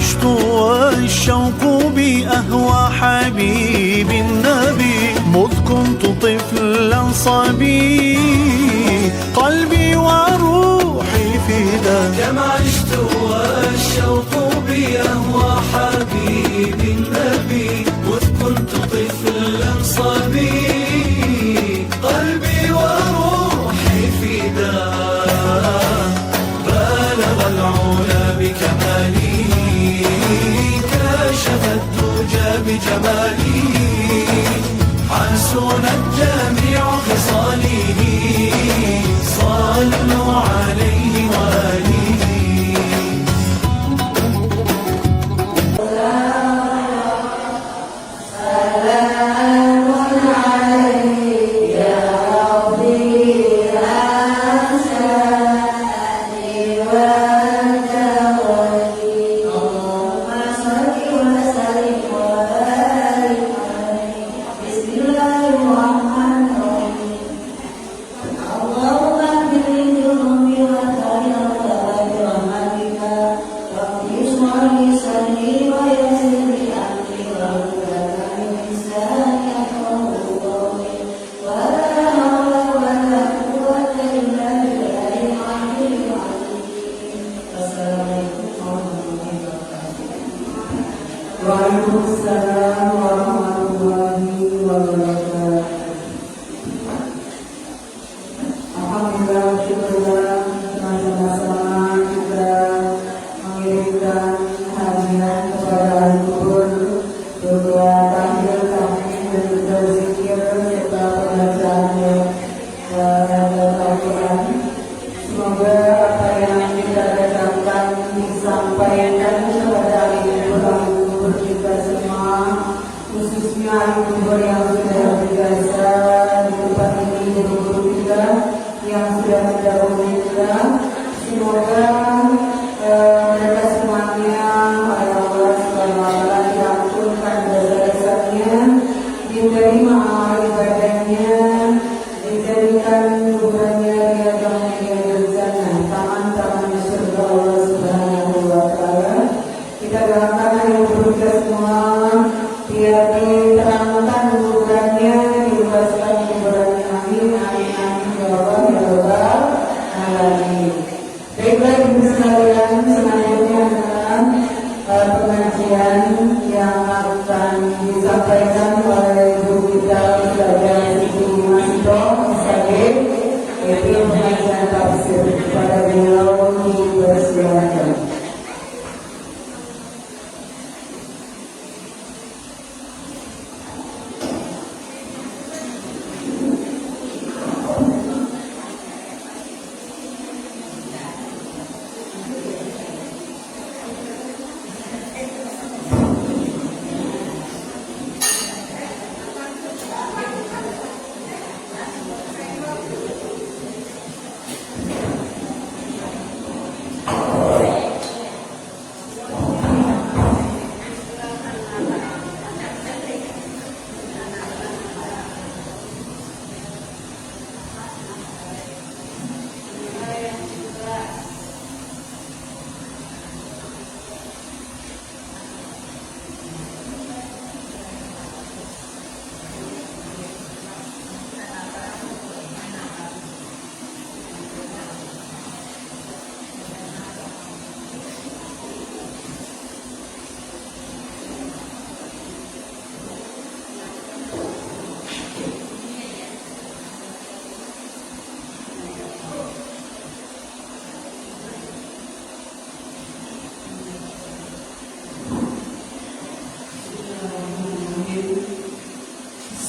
عشت والشوق بأهوى حبيب النبي مذ كنت طفلا صبي قلبي وروحي فداك. كم عشت والشوق بأهوى حبيب النبي مذ كنت طفلا صبي قلبي وروحي فداك. بلغ العلا بكمالي كشف الدجى بجمالي حسنت جميع خصاله صلوا عليه وآله. Waalaikumsalam warahmatullahi wabarakatuh. Alhamdulillah, syukurlah sama-sama kita mengirimkan hadiah kepada Al-Qur'an berupa tahlil, tahmid dan juga zikir serta pembacaan Al-Qur'an. Semoga apa yang kita datangkan disampaikan kepada kita semua, khususnya ibu yang sudah berjasa di tempat ini, guru kita yang sudah mendahului kita. Semoga mereka semuanya oleh Allah SWT diampunkan dosa-dosanya, diterima amal ibadahnya, dijadikan kuburannya riyadhun jannah, taman-taman surga Allah Subhanahu wa Ta'ala. Kita doakan yang berusaha semua biar diterangkan kuburannya, diluaskan kuburannya. Amin, amin, amin, ya Allah, ya Rabbal alamin. Baiklah ibu sekalian, selanjutnya adalah pengajian yang akan disampaikan oleh ibu kita Ustazah Siti Masito Musagib, yaitu pengajian tafsir. Kepada beliau dipersilakan.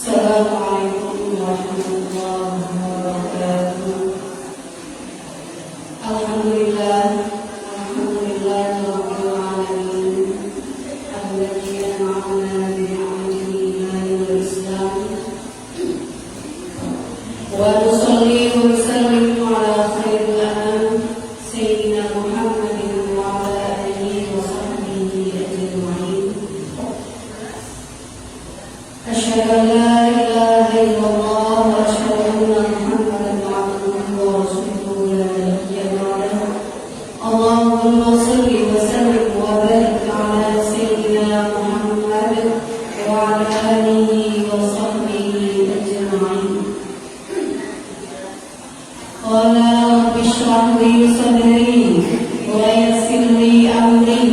Assalamualaikum warahmatullahi wabarakatuh. Alhamdulillah, alhamdulillah rabbil alamin, alladzi an'amna bi ni'matihi wal islam. Wa nusalli wa nusallimu ala khairil anam sayyidina Muhammadin wa ala alihi wa sahbihi ajma'in. Asyhadu an la ilaha رب اشرح لي صدري ويسر لي أمري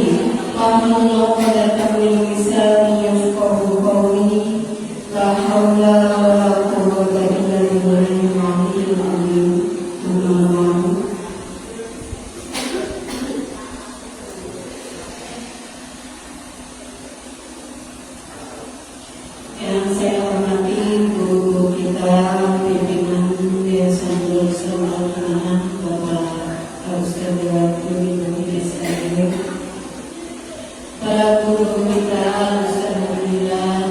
واحلل عقدة من لساني يفقهوا قولي لا حول ولا قوة إلا بالله العلي العظيم أما بعد. Yang saya hormati guru kita, pimpinan Yayasan Nurul Islam Al-Qanaah, Bapak Ustaz Abdul Muhyiddin, para guru kita, Ustaz Abdullah,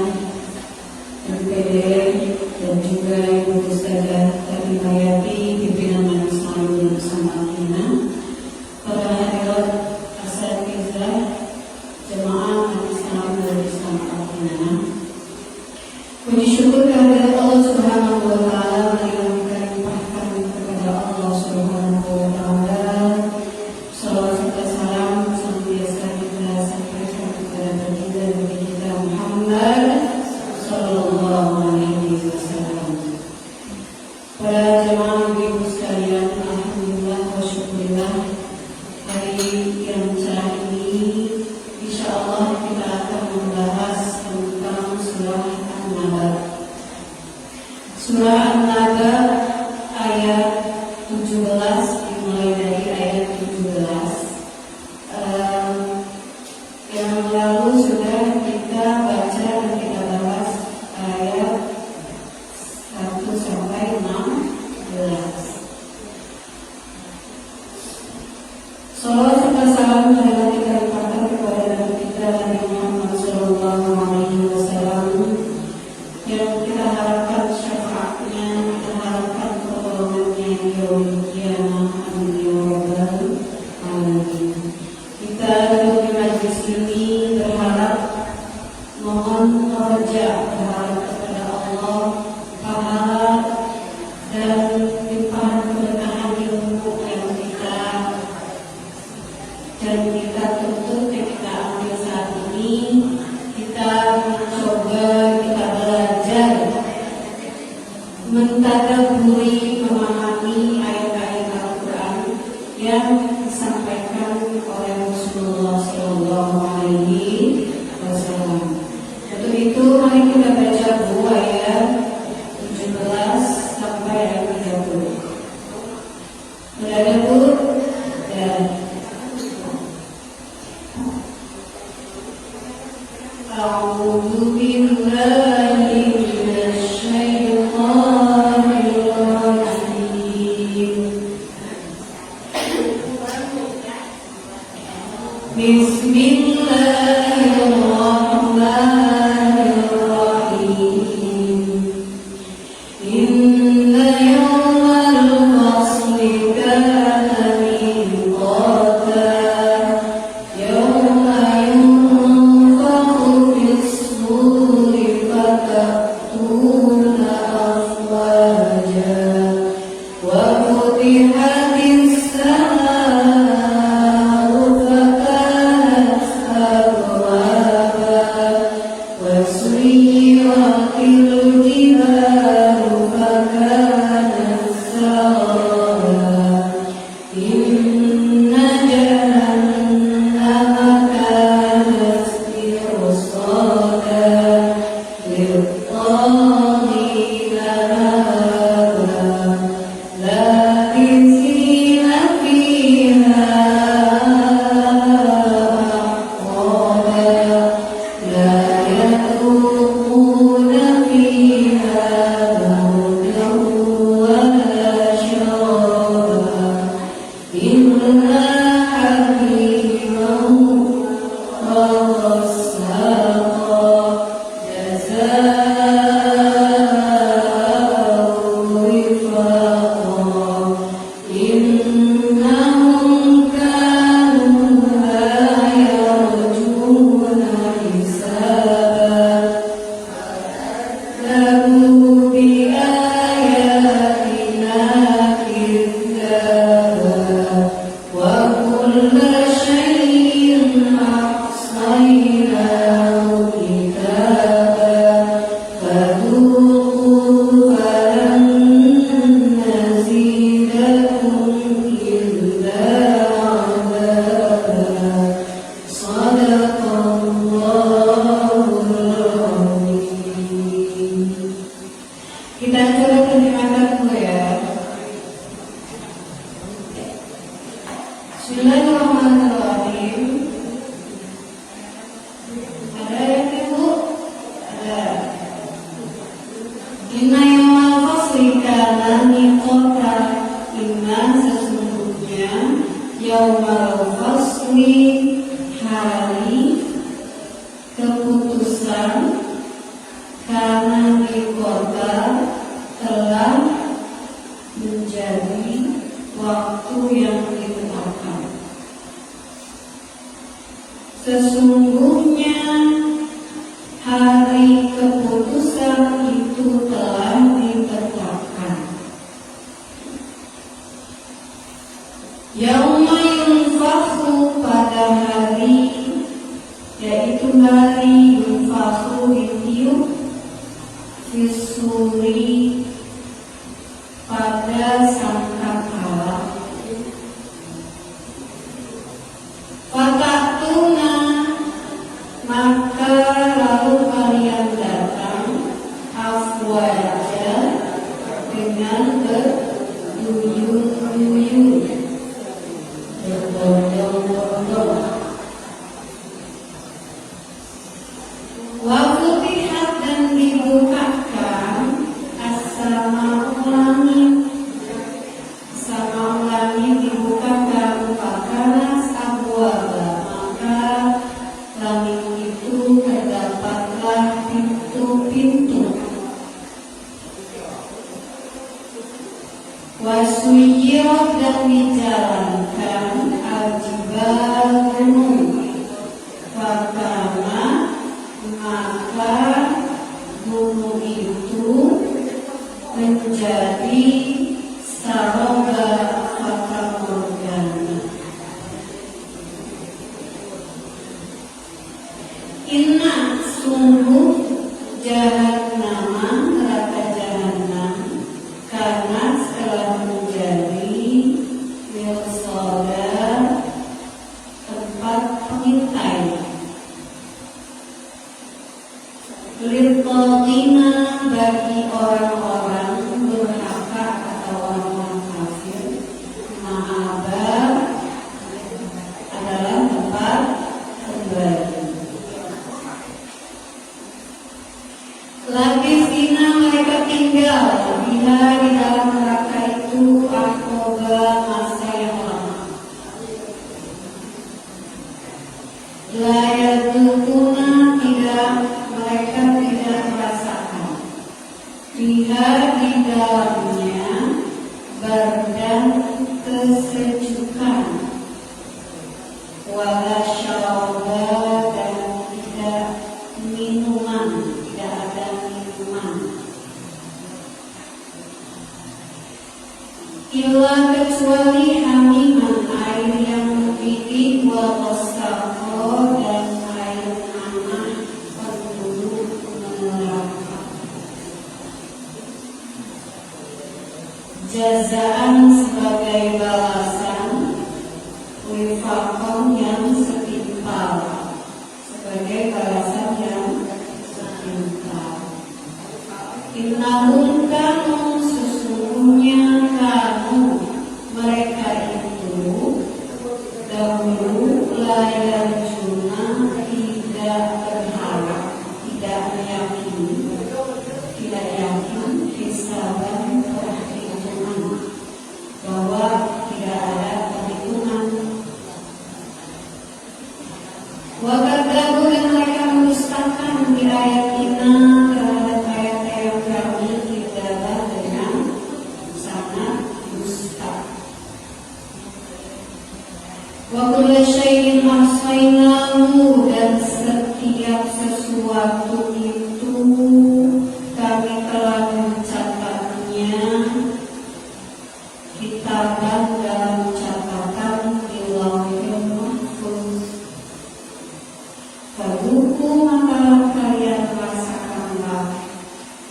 MPD, dan juga Ibu Ustazah Tabimayati, pimpinan Majelis Ta'lim Nurul Islam Al-Qanaah, para hadirat asatizah, jemaah Majelis Ta'lim Nurul Islam Al-Qanaah. Puji syukur kehadirat Allah Subhanahu wa Ta'ala, yang melimpahkan kepada Allah Subhanahu wa Ta'ala. Salawat serta salam senantiasa kita sampaikan kepada baginda Nabi kita Muhammad sallallahu alaihi wasallam. Para jemaah ibu sekalian, alhamdulillah wa syukurillah, hari yang cerah ini insyaallah kita akan membahas tentang surah An-Naba. Surah An-Naba ayat 17, dimulai dari ayat 17. Yang lalu sudah kita baca dan kita bahas ayat 1 sampai 16. Salawat serta salam adalah kita limpahkan kepada Nabi kita Nabi Muhammad sallallahu alaihi wasallam, yang kita harapkan syafaatnya, kita harapkan pertolongannya di yaumil qiyamah. Amin ya rabbal alamin. Kita duduk di majlis ini berharap, mohon raja, berharap kepada Allah pahala dan limpahan keberkahan ilmu yang kita tuntut, yang kita ambil saat ini. Kita mencoba, kita belajar mentadabburi, memahami ayat-ayat Al-Quran yang disampaikan oleh Rasulullah sallallahu alaihi wasallam. Untuk itu mari kita baca buku ayat 17 sampai ayat 30. Sudah ada Bu? Dan أعوذ بالله من الشيطان الرجيم. بسم الله الرحمن الرحيم. إن يوم الفصل كان ميقاتا يوم ينفخ في الصور فتأتون أفواجا وفتحت السماء فكانت أبوابا Bismillahirrahmanirrahim. Ada yang ibu? Ada. Inna yawmal fasli kana miqata. Inna sesungguhnya yawmal fasli hari keputusan karena miqata telah menjadi waktu yang ditetapkan. Sesungguhnya hari keputusan itu telah ditetapkan. Yauma yunfakhu, pada hari, yaitu hari yunfakhu ditiup, fisuri, pada sangkakala. Fatatuna, maka lalu kalian datang, afwaja, dengan berduyun-duyun, berbondong-bondong. Wa futihat, dan dibukakan as-sama'u, langit. Sama langit dibukakan, fakanas abwaba, maka langit itu terdapatlah pintu-pintu. Wasuyirat, dan dijalankan al-jibal, gunung. Fakana, maka gunung itu menjadi saroba fatamorgana. Inna, sungguh, jahannama, neraka jahanam, karena telah menjadi mirsada, tempat pengintai. Lil-tagina, bagi orang-orang durhaka atau orang-orang kafir. Ma'aba adalah tempat kembali. Labisina, mereka tinggal bila di dalam neraka itu akoba, masa yang lama. Layadukuna, mereka tidak merasakan fiha, di dalamnya, bardan, kesejukan, wala syaraba, dan tidak minuman, tidak ada minuman, illa, kecuali hamiman, air yang mendidih, wa qasaqo, dan air hangat penduduk neraka. Jazaan, sebagai balasan, wifaqon, yang setimpal, sebagai balasan yang setimpal. Innahum kanu, sesungguhnya kanu, mereka itu dahulu layarjuna, tidak berharap, tidak meyakini, tidak yakin hisaban, perhitungan, bahwa tidak ada perhitungan. Wa kadzabu, dan mereka mendustakan di ayatina, terhadap ayat-ayat kami, tidaklah dengan sangat dusta. Wa kullu syai'in ahsaynahu, dan setiap sesuatu itu kami telah mencatatnya, kitaban, dalam catatan, di lauhil mahfuz. Faduku, maka kalian rasakanlah,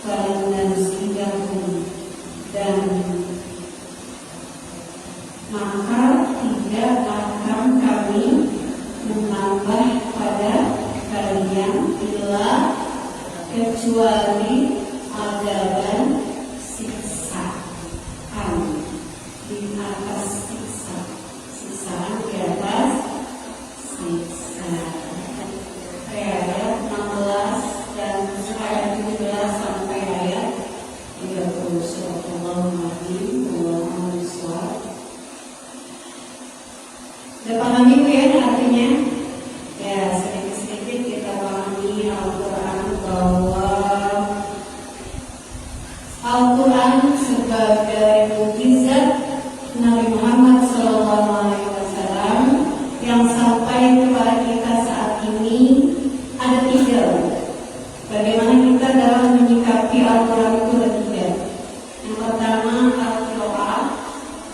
falanazidahum, dan maka tidak akan kami menambah pada kalian illa, kecuali adaban, siksaan, di atas siksaan Udah paham itu ya artinya? Ya, sedikit-sedikit kita pahami Al-Quran bahwa Al-Quran sebagai mukjizat Nabi Muhammad SAW yang sampai kepada kita saat ini ada 3. Bagaimana kita dalam menyikapi Al-Quran itu ada 3. Yang pertama Al-Qira'ah,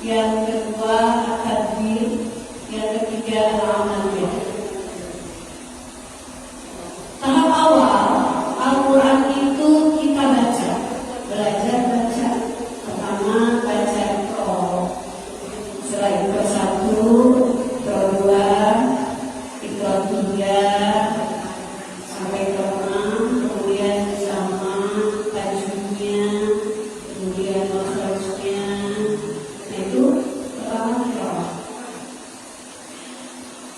yang kedua At-Tadbir, yang ketiga Al-Amal. Tahap awal Al-Quran itu kita baca, belajar baca. Pertama baca Iqra, setelah Iqra 1, Iqra 2, Iqra 3 sampai Iqra 6, kemudian sama tajwidnya, kemudian makhrajnya. Nah itu pertama Iqra.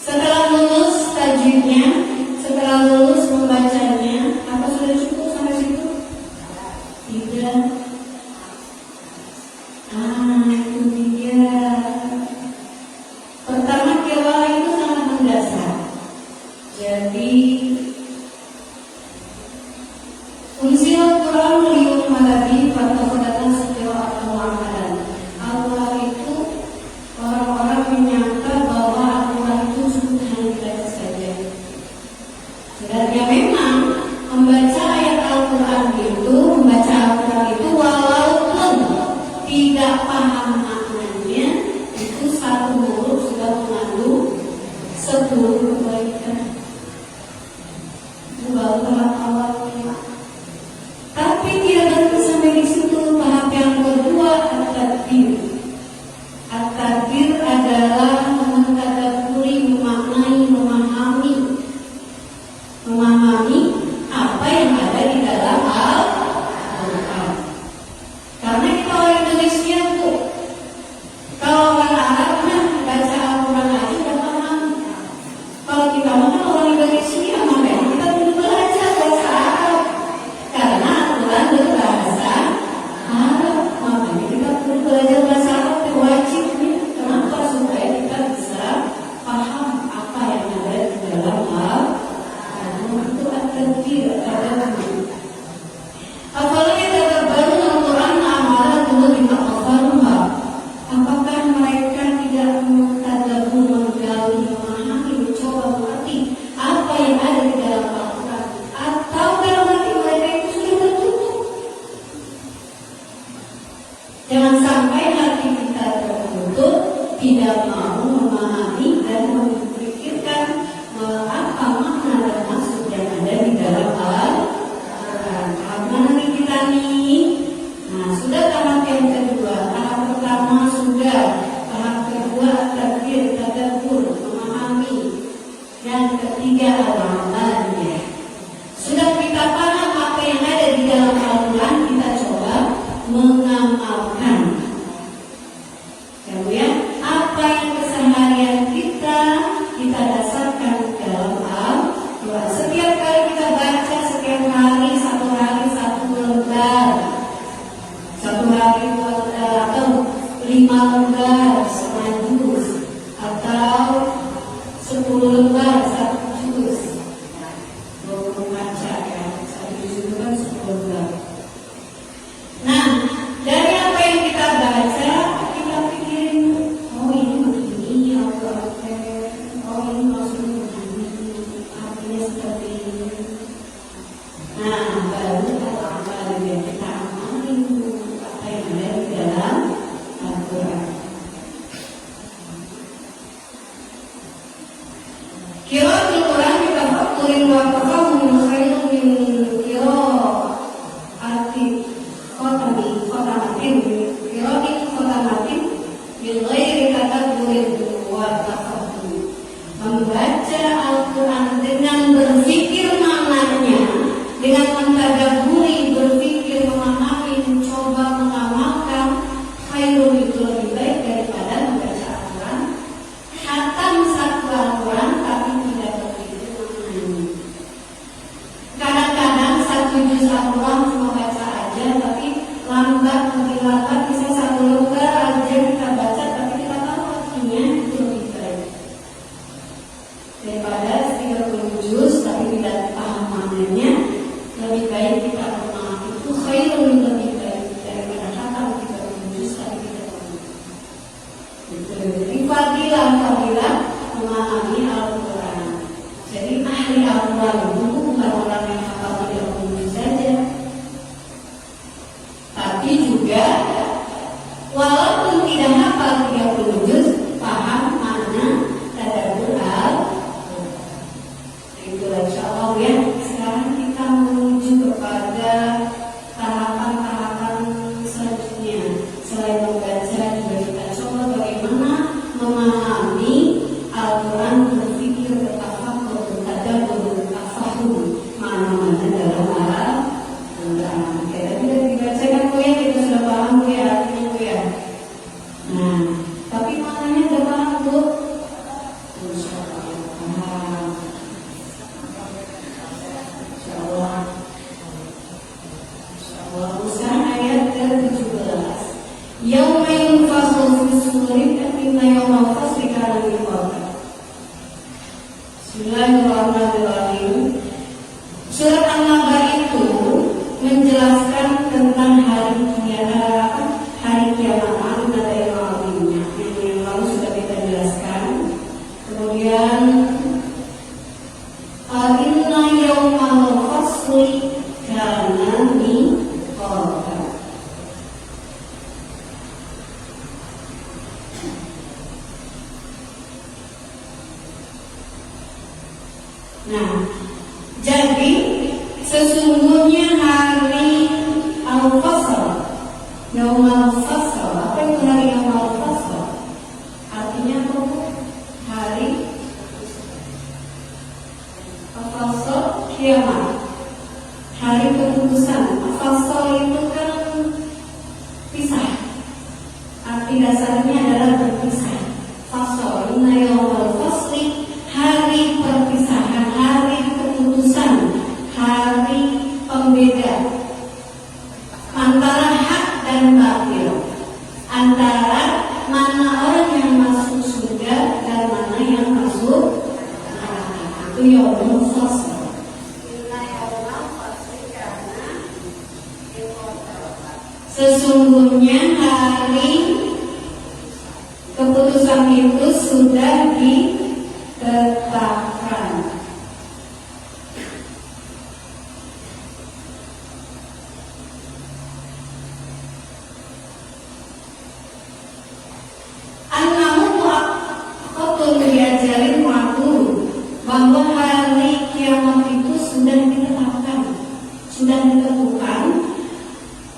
Setelah lulus tajwidnya, setelah lulus membacanya, apa sudah cukup sampai situ? Tidak. Itu dia. Pertama qiraah itu sangat mendasar. Jadi fungsi Al-Quran lium malabi fataqadatan seqira'at al-mu'amalan. Al-Quran itu orang-orang menyangka bahwa Al-Quran itu cuma hanya dibaca saja. Sebenarnya memang membaca ayat Al-Quran itu, walaupun tidak paham maknanya, itu satu huruf sudah mengandung 10 kebaikan. Itu baru tahap awalnya. Tapi tidak berhenti sampai di situ. Tahap yang kedua At-Tadbir. At-Tadbir adalah mentadabburi, memaknai, memahami apa yang ada di dalam Al-Quran. Karena kita orang Indonesia tuh, kalau orang Arab baca Al-Quran aja udah paham. Kalau kita orang Indonesia, makanya kita perlu belajar bahasa Arab. Karena Al-Quran berbahasa Arab, makanya kita perlu belajar bahasa Arab itu wajibnya. Kenapa? Supaya kita bisa paham apa yang ada di dalam Al-Quran. Itu At-Tadbir, At-Tadbir. Apalagi tadabbarun Al-Quran amalan dulu ditaqaffaruha. Apakah mereka tidak mentadabbur, menggali, memahami, mencoba mengerti apa yang ada di dalam Al-Quran? Atau dalam hati mereka itu sudah tertutup? Jangan sampai hati kita tertutup, tidak mau memahami dan memikirkan apa makna dan maksud yang ada di dalam Al-Quran. Tahap mana nih kita nih? Nah, sudah tahap yang kedua. Tahap pertama sudah. Tahap kedua At-Tadbir, tadabbur, memahami. Yang ketiga Al-Amalnya. Sudah kita paham apa yang ada di dalam Al-Quran, kita coba mengamalkan. Kemudian apa yang keseharian kita dasarkan dalam Al-Quran. Setiap kali kita baca, setiap hari satu lembar, satu hari atau 5 lembar setengah juz, atau 10 lembar 1 juz. Membaca ya, 1 juz itu kan 10 lembar. Nah, dari apa yang kita baca, kita pikirin, oh ini begini, oh ini maksudnya begini, artinya seperti ini. Nah, baru Al-Amal yang kita amalin apa yang ada di dalam Al-Quran. Qira'atul Quran bitafakkurin wa tafahumin khairun min qira'ati khotamatin bil ghairi tadabburin wa tafahum. Membaca Al-Quran dengan berpikir maknanya, dengan mentadabburi, berpikir, memahami, mencoba mengamalkan, khairun itu lebih baik daripada membaca Al-Quran khatam satu Al-Quran tapi tidak berpikir maknanya. Kadang-kadang 1 juz Al-Quran cuma baca aja, tapi lebih lambat bisa 1 lembar aja kita baca, tapi kita tahu artinya itu lebih baik. Jadi fadilah memahami Al-Quran. Jadi ahli Al-Quran itu bukan orang yang hafal 30 saja, tapi juga walaupun tidak hafal 30 juz, paham makna tadabbur Al-Quran. Itulah insyaallah ya. Sekarang kita menuju kepada tahapan-tahapan selanjutnya. Selain membaca, juga kita coba bagaimana memahami Al-Quran, berpikir, bertafakkur, bertadabbur, bertafahum mana-mana dalam Al-Quran. Oke, tadi sudah dibacakan Bu ya, kita sudah paham Bu ya, artinya Bu ya. Nah, tapi maknanya sudah paham Bu? Insyaallah paham. Insyaallah. Insyaallah. Usaha ayat ke-17. Yauma yunfakhu fis-suri inna yawmal fasli kana miqata. Bismillahirrahmanirrahim. Surat An-Naba itu menjelaskan tentang hari kiamat, ada yang artinya. Yang lalu sudah kita jelaskan. Kemudian inna yawmal fasli kana miqata. Nah, jadi sesungguhnya hari Al-Fasl, Yaumal Fasl, apa itu hari Yaumal Fasl? Artinya apa? Hari Al-Fasl kiamat, hari keputusan. Al-Fasl itu kan pisah. Arti dasarnya adalah berpisah. Fasl, inna yaumal fasli, hari perpisahan, hari keputusan, hari pembeda antara hak dan batil, antara mana orang yang masuk surga dan mana yang masuk neraka. Itu yaumul fasl. Sesungguhnya hari keputusan itu sudah ditetapkan. An-namu mu'aqqatun biajalin ma'lum, bahwa hari kiamat itu sudah ditetapkan, sudah ditentukan.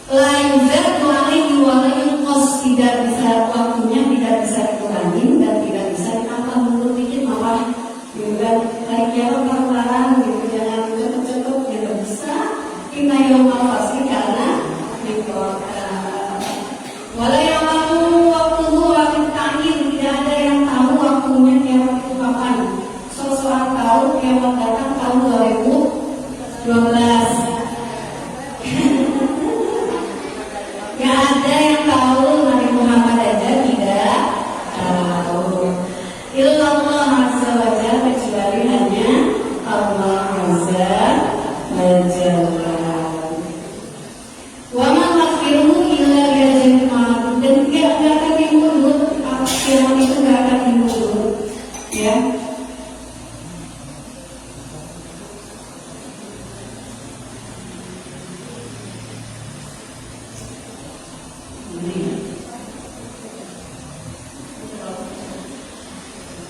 La yuzadu alaihi wa la yunqas, tidak bisa waktunya, tidak bisa dikurangi dan tidak bisa ditambah. Menurut dikit malah juga hari kiamat terlarang gitu, jangan cepet-cepet, tidak bisa. Inna yaumal fasli karena dikota. Wala ya'lamu waqtuhu wa min ta'khir, tidak ada yang tahu waktunya kiamat itu kapan. Seseorang tahu kiamat datang tahun 2012. Gak ada yang tahu, Nabi Muhammad aja tidak tahu. Illallah azza wa jalla, kecuali hanya Allah azza wa jalla. Wa ma takfiruhu illa biajalin ma'lum, dan gak akan dimundur, kiamat itu gak akan dimundur, ya.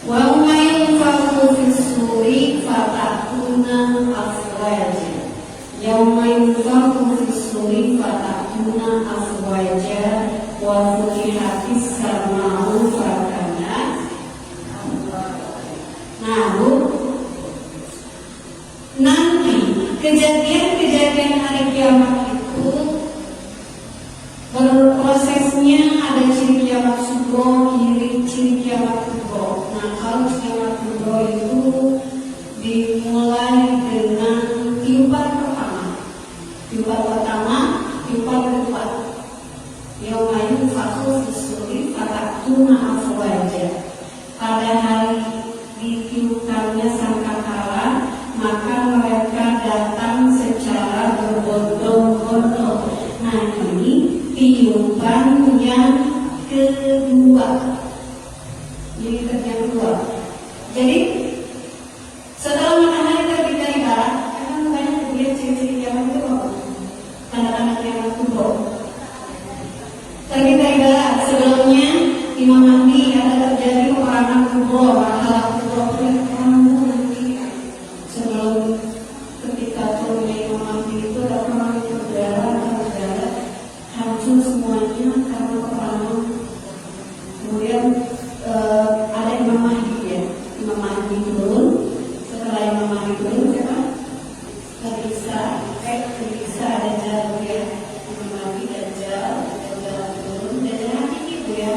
Wa ma yunfakhu fis-suri fatakuna afwaja. Yauma yunfakhu fis-suri fatakuna afwaja wa futihatis sama'u fakanat. Nah, Bu, nanti kejadian-kejadian hari kiamat itu prosesnya ada ciri kiamat subuh, ciri kiamat kubro. Nah, kalau kiamat kubro itu dimulai dengan tiupan pertama, tiupan kedua. Yauma yunfakhu fis-suri fatakuna afwaja. Pada hari ditiupkannya sangkakala, maka mereka datang secara berbondong-bondong. Nah, ini tiupan yang kedua. Ini kerjaan kedua. Jadi setelah matahari terbit dari barat, kan banyak kemudian ciri-ciri kiamat itu apa? Tanda-tanda kiamat kubro. Terbit dari barat, sebelumnya Imam Mahdi ada terjadi peperangan kubro, masalah kubro nanti sebelum ketika turunnya Imam Mahdi itu ada perang berdarah, hancur semuanya karena peperangan. Kemudian ada Imam Mahdi ya, Imam Mahdi turun. Setelah Imam Mahdi turun siapa? Terisa ada jalan ya, Imam Mahdi dan jalan turun dan jalan itu ya.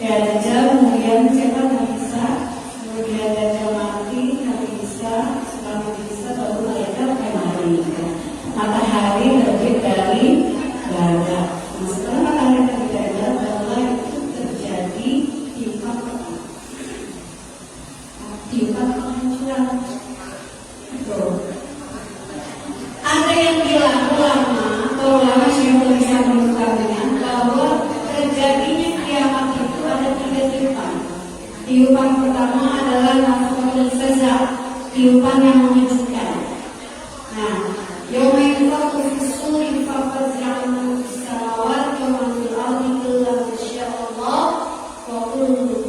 Ya Dajjal, kemudian siapa? Terisa, kemudian Dajjal mati, Terisa, setelah Terisa baru malaikat kembali. Matahari terbit dari barat. Nah, setelah matahari terbit dari barat, barulah itu terjadi tiupan penghancuran. Ada yang bilang ulama Syekhul Islam mengatakan bahwa terjadinya kiamat itu ada 3 tiupan. Tiupan pertama adalah nafkhul faza, tiupan yang mengejutkan. Nah, yauma yunfakhu fis-suri fafazi'a man fis samawati wa man fil ardi illa man syaa Allah wa kullu.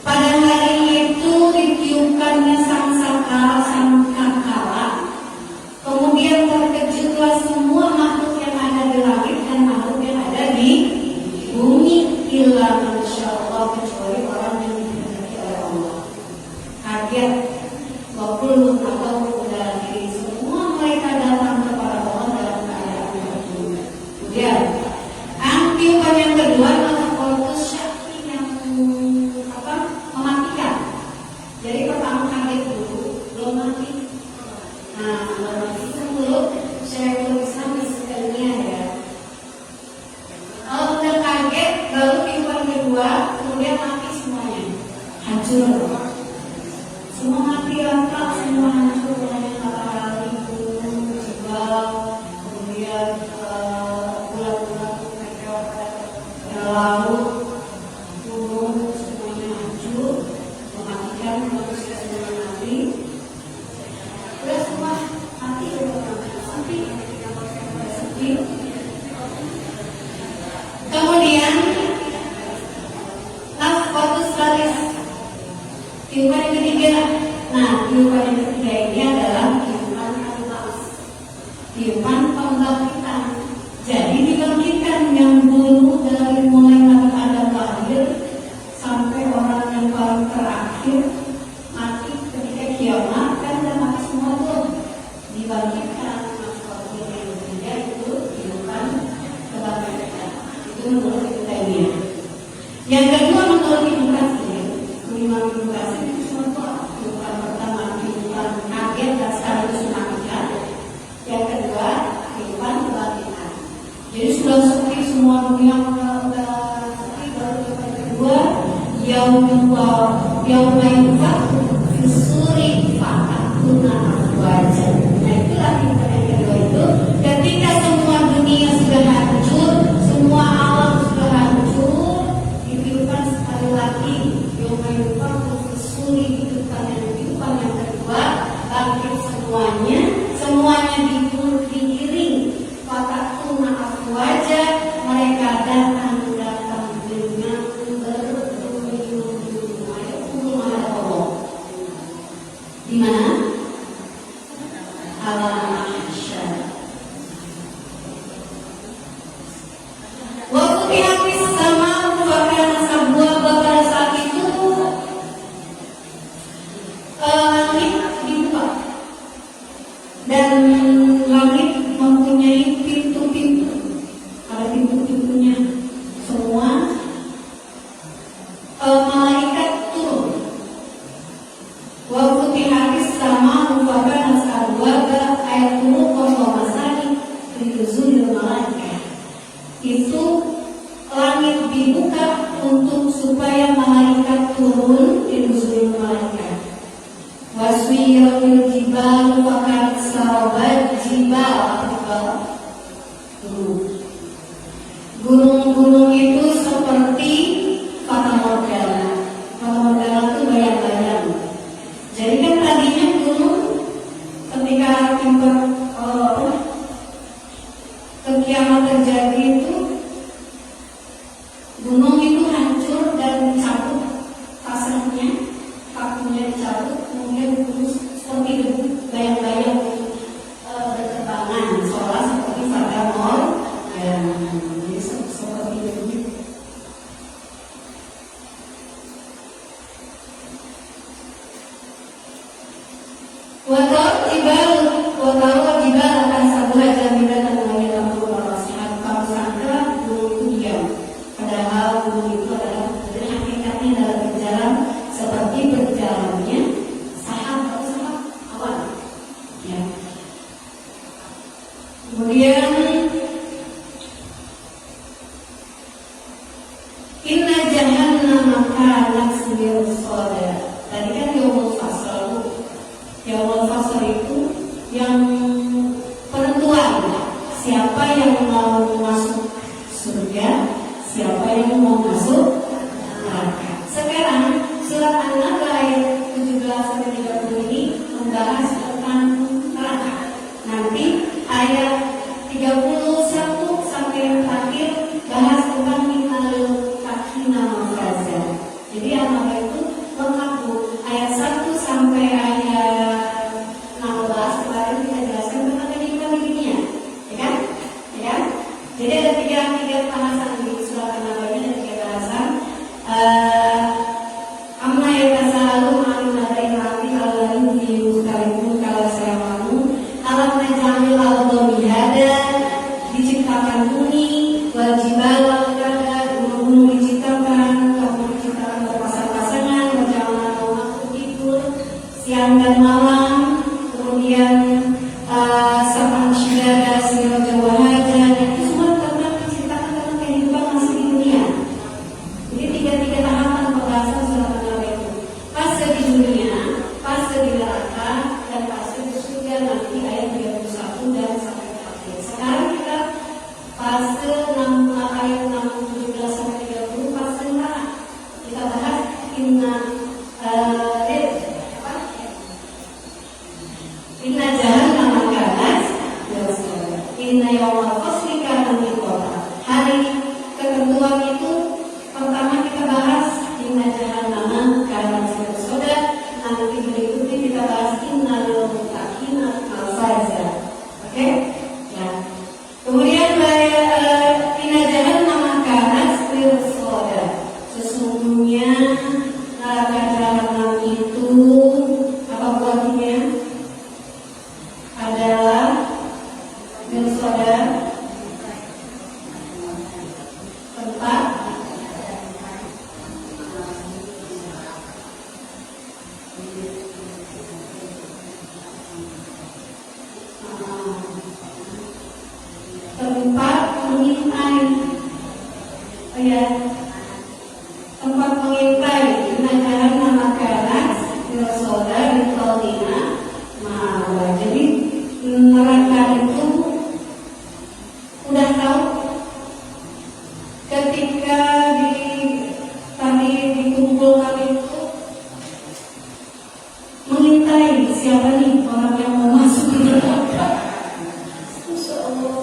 Pada hari itu ditiupkannya sangkakala. Kemudian terkejutlah semua makhluk yang ada di langit dan makhluk yang ada di bumi, illa masyaallah, kecuali orang yang dikehendaki oleh Allah. Kaget, wakul atau dari semua mereka datang kepada Allah dalam keadaan terkejut. Kemudian tiupan yang kedua adalah kultus syaki yang mematikan. Jadi pertama kaget dulu, belum mati. Nah, belum mati itu dulu Syekhul Islam istilahnya ya. Kalau udah kaget, baru tiupan kedua, kemudian mati semuanya, hancur. Semua mati rata, semua hancur, mulai matahari, gunung, jebal, kemudian bulan-bulan meteor, laut, gunung, semuanya hancur, mematikan manusia semuanya mati. Udah semua mati, sepi. Kemudian nafkhatus salis, tiupan yang ketiga. Nah, tiupan yang ketiga ini adalah tiupan al-ba's, tiupan pembangkitan. Jadi dibangkitkan yang dulu dari mulai Nabi Adam lahir sampai orang yang paling terakhir mati ketika kiamat, kan dan mati semua tuh dibangkitkan. Nafkhatul yang ketiga itu tiupan kebangkitan. Itu menurut kita ini. Yang kedua menurut Ibnu Katsir, Imam Ibnu Katsir itu semua tiupan pertama tiupan kaget dan sekaligus mematikan. Yang kedua tiupan kebangkitan. Jadi sudah sepi semua dunia sudah sepi, baru tiupan kedua yauma yunfakhu fis-suri fa'atuna afwaja. Nah, itulah tiupan yang kedua itu ketika semua dunia sudah hancur, semua alam sudah hancur, ditiupkan sekali lagi yauma yunfakhu fis-suri, tiupan yang kedua, bangkit semuanya digiring, fatatuna afwaja, mereka datang dengan berduyun-duyun. Ayo kumpul menghadap Allah. Di mana? Alam mahsyar. Wa futihatis sama'u wa kanat abwaaba. Pada saat itu langit dibuka dan langit mempunyai pintu-pintu. Ada pintu-pintunya semua. Malaikat turun. Wa futihatis sama'u wa kanat abwaaba, ayat turun wa masani linuzulil malaikat. Itu langit dibuka untuk supaya malaikat turun, linuzulil malaikat. Waswiyul jibal wa kanat sarabat, jibal gunung Inna jahannama kanat mirsada. Tadi kan yaumul fasl. Yaumul fasl itu yang penentuan siapa yang mau masuk surga, siapa yang mau masuk neraka. Sekarang surat An-Nahl ayat 17-30 ini membahas tentang neraka. Nanti ayat 31 sampai yang terakhir bahas tentang innal muttaqina mafaza. Jadi apa itu lengkap Bu. Ayat 1 sampai ayat 16 kemarin kita jelaskan tentang kehidupan di dunia, ya kan? Ya kan? Jadi ada tiga bahasan di surat An-Nahl ini, ada 3 bahasan. Amma yatasaalun 'anil naba'il 'azim alladzi yukhtalifun kala sayamamu alam naj'alil arda mihada, diciptakan bumi, wal jibala autada, gunung diciptakan, kamu diciptakan berpasang-pasangan, waja'alna naumakum tidur siang dan malam, kemudian sab'an syidada sirajan wahajan. Itu semua tentang diciptakan tentang kehidupan masih di dunia. Jadi tiga tahapan pembahasan surat An-Nahl itu. Fase di dunia, fase di neraka, dan fase di surga nanti ayat 31 dan sampai akhir. Sekarang kita fase ayat 17 sampai 30 fase neraka. Kita bahas inna jahannama kanat mirsada. Inna yaumal fasli kana miqata. Hari ketentuan itu pertama kita bahas inna jahannama kanat mirsada. Nanti berikutnya kita bahas innal muttaqina mafaza. Oke? Ya. Kemudian inna jahannama kanat mirsada. Sesungguhnya neraka jahanam itu apa buatnya? Adalah mirsada, tempat mengintai. Oh ya, tempat mengintai. Inna jahannama kanat mirsada liqaulina ma'awa. Jadi neraka itu udah tahu ketika tadi dikumpulkan itu mengintai siapa nih orang yang mau masuk ke neraka. Masya Allah.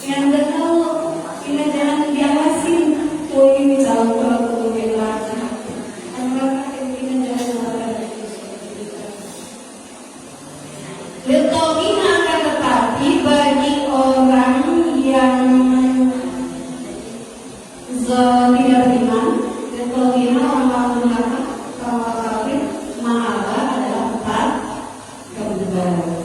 Yang udah tahu ini jangan diawasin. Oh ini calon orang yang lagi. Letoina akan tetapi bagi orang yang tidak beriman, letoina orang munafik, orang kafir, ma'ala adalah tempat kebenaran.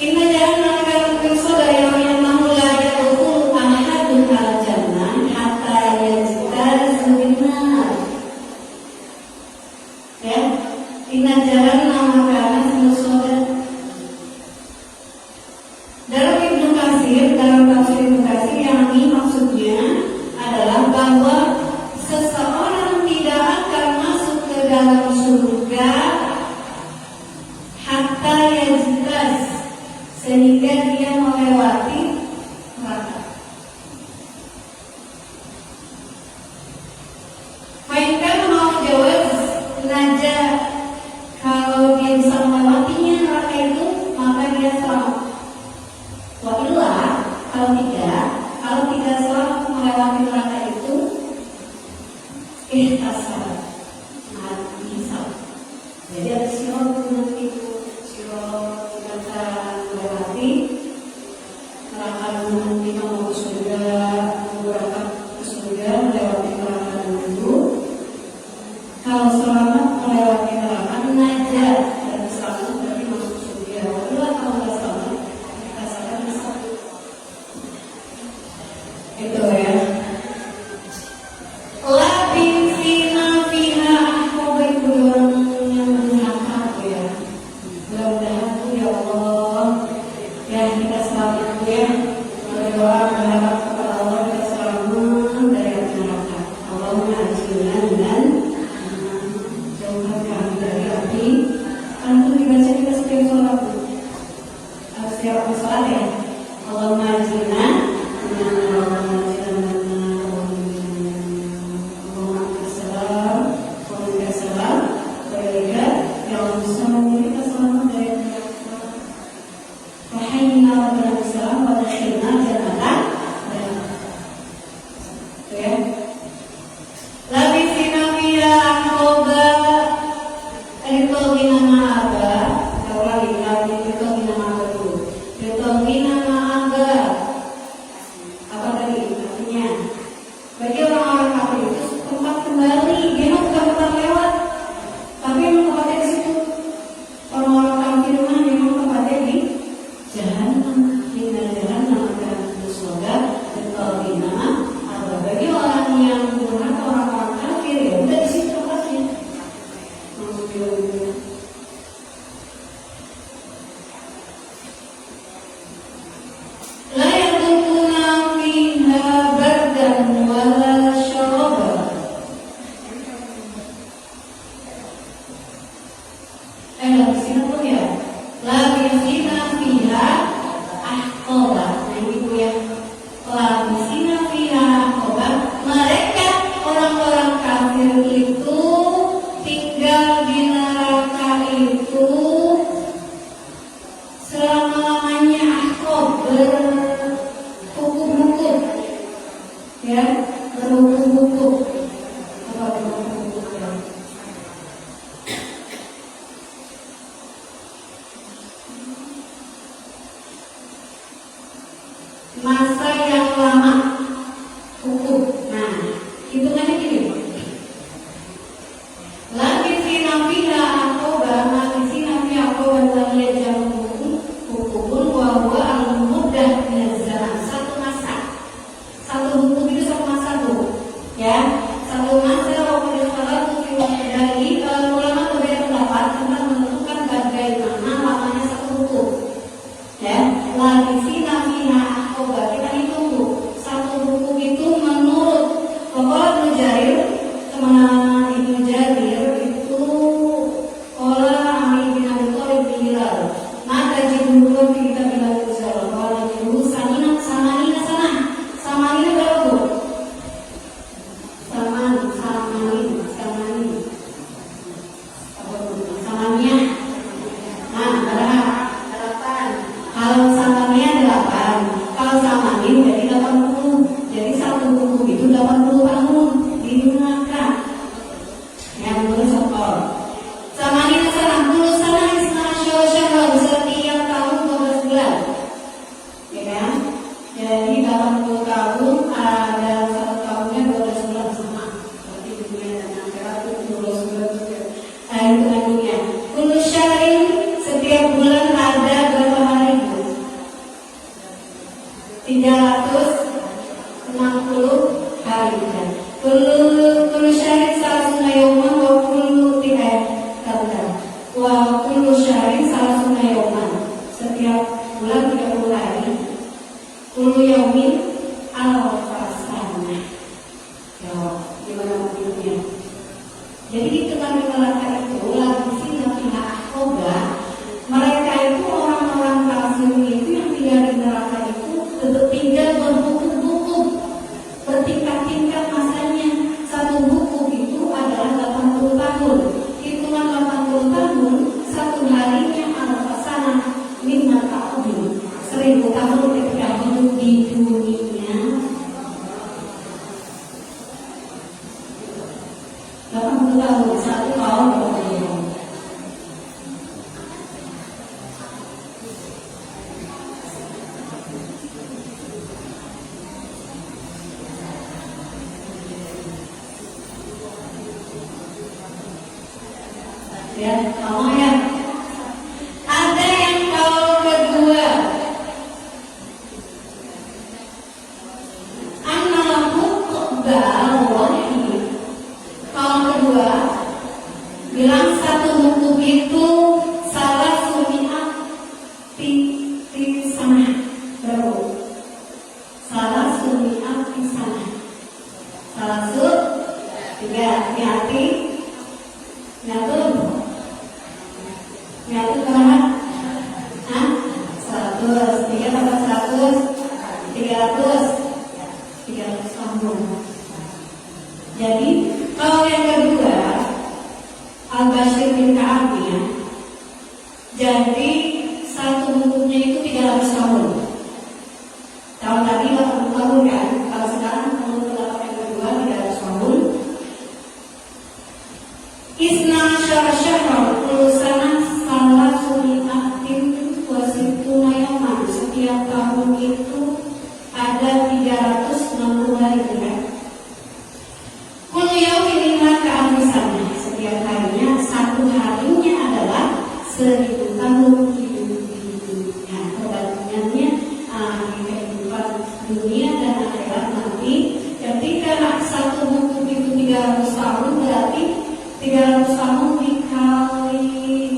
Inna jahannama kanat mirsada yawma la yadkhulu ahadun al-jannah hatta yajtaza bin-nar. Ya, inna jahannama kanat mirsada. Dalam Ibnu Katsir, dalam tafsir Ibnu Katsir, yang ini maksudnya adalah bahwa seseorang tidak akan masuk ke dalam surga hatta yajtaz, sehingga dia melewati neraka. Mainkan mau jawab naja, kalau dia bisa melewatinya neraka itu maka dia selamat. Wailah kalau tidak selamat melewati neraka itu ihtasab, mati hisab. Jadi ada sirot nanti itu sirot kita melewati neraka nanti mau ke surga, berangkat ke surga melewati neraka dulu. Kalau selamat melewati neraka najah, dan selamat berarti masuk ya, berbuku-buku. Apa buku-buku ya? Masa yang lama, buku. Nah, hitungannya gini. Lagi sinafiha akoba, lagi sinafiha akoba waliya jamu buku pun wahwa al-mudah zaman. Satu masa, satu buku itu satu masa tuh, ya. Satu masa waktu salah tuh dari ulama berbeda pendapat tentang menentukan bagaimana lamanya satu buku, ya. Lagi sinafiha akoba, kita hitung tuh satu buku itu menurut Bapak Ibnu Jarir, teman Ibnu Jarir itu orang Ali bin Abi Thalib bin Hilal. Maka judul kita bilang Uzal, kalau judul Samanina berapa tuh? Samania. Nah, berapa? Kalau Samania 8, kalau Samanin jadi 80. Jadi satu buku itu 80 tahun digunakan. Yang menurut Sokol. Samania sana, sana isna syawal setiap tahun 12 bulan. Ya kan? Jadi 80 tahun ada satu tahunnya 12 bulan sama. Berarti dunia dan akhirat itu 12 bulan juga. Hitungan dunia. Kullu syahrin, setiap bulan ada berapa hari itu? 360 hari kan. Kullu syahrin salasuna yawman wa kullu salasuna yawman. Setiap bulan 30 hari. Kullu yawmin al-fasana. Ya, gimana maksudnya? Jadi hitungan mereka itu lagi sinafiha akoba. Mereka itu orang-orang kafir itu yang tinggal di neraka itu tinggal berbuku-buku, bertingkat-tingkat masanya. Satu buku itu adalah 80 tahun. Hitungan 80 tahun, satu harinya al-fasana mimma ta'udin. 1000 tahun ketika hidup di dunia. 80 tahun, satu tahun 80 tahun. Ya, kamu ya. Ada yang kalau kedua, analmu wahid. Kalau kedua, bilang satu buku itu salah sumi'at sana. Berapa? Salah sumi'at sana. Salah su 3 hati. Nyatu berapa? 100, 3 tambah 100, 300 sambung. Jadi kalau yang kedua Al-Bashir bin Ka'ab ya, jadi satu bukunya itu 300 tahun. Tahun tadi 80 tahun kan, kalau sekarang menurut pendapat yang kedua 300 tahun. Isna syahra urusan salah sumi'atin wasituna yaman. Setiap tahun itu ada 360 hari kan. Kullu yaumin lima ka'amisannya. Setiap harinya, satu harinya adalah 1000 tahun hidup di dunia. Perbandingannya kehidupan dunia dan akhirat nanti. Ketika satu buku itu 300 tahun, berarti 300 tahun dikali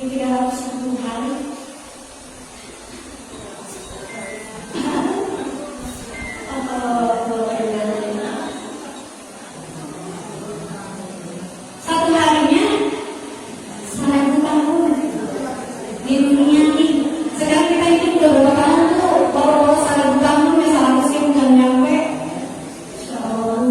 310 hari. Satu harinya 1000 tahun di dunia ini. Sekarang kita hidup udah berapa tahun tuh? Baru 1000 tahun, misalnya sih nggak nyampe. Ya Allah.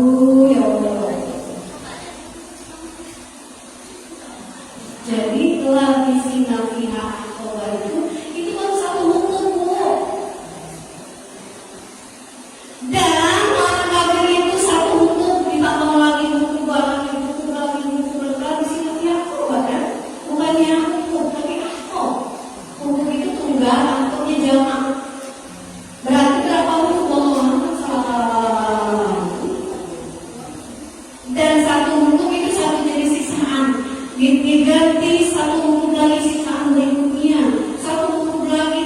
diganti satu huruf dari sisaan berikutnya, satu huruf lagi.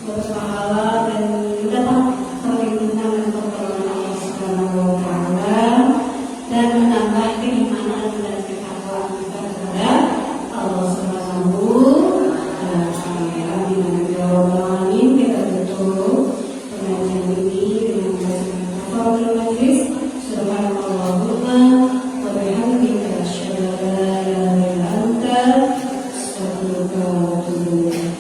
Berpahala dan dapat perlindungan dan pertolongan Allah Subhanahu wa Ta'ala, dan menambah keimanan dan ketakwaan kita kepada Allah Subhanahu wa Ta'ala. Amin ya rabbal alamin. Kita tutup pengajian ini dengan bacaan kafaratul majlis. Subhanallahumma wa bihamdika asyhadu an la ilaha illa anta astaghfiruka wa atubu ilaik.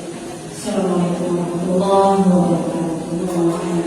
Assalamualaikum warahmatullahi wabarakatuh. Amen.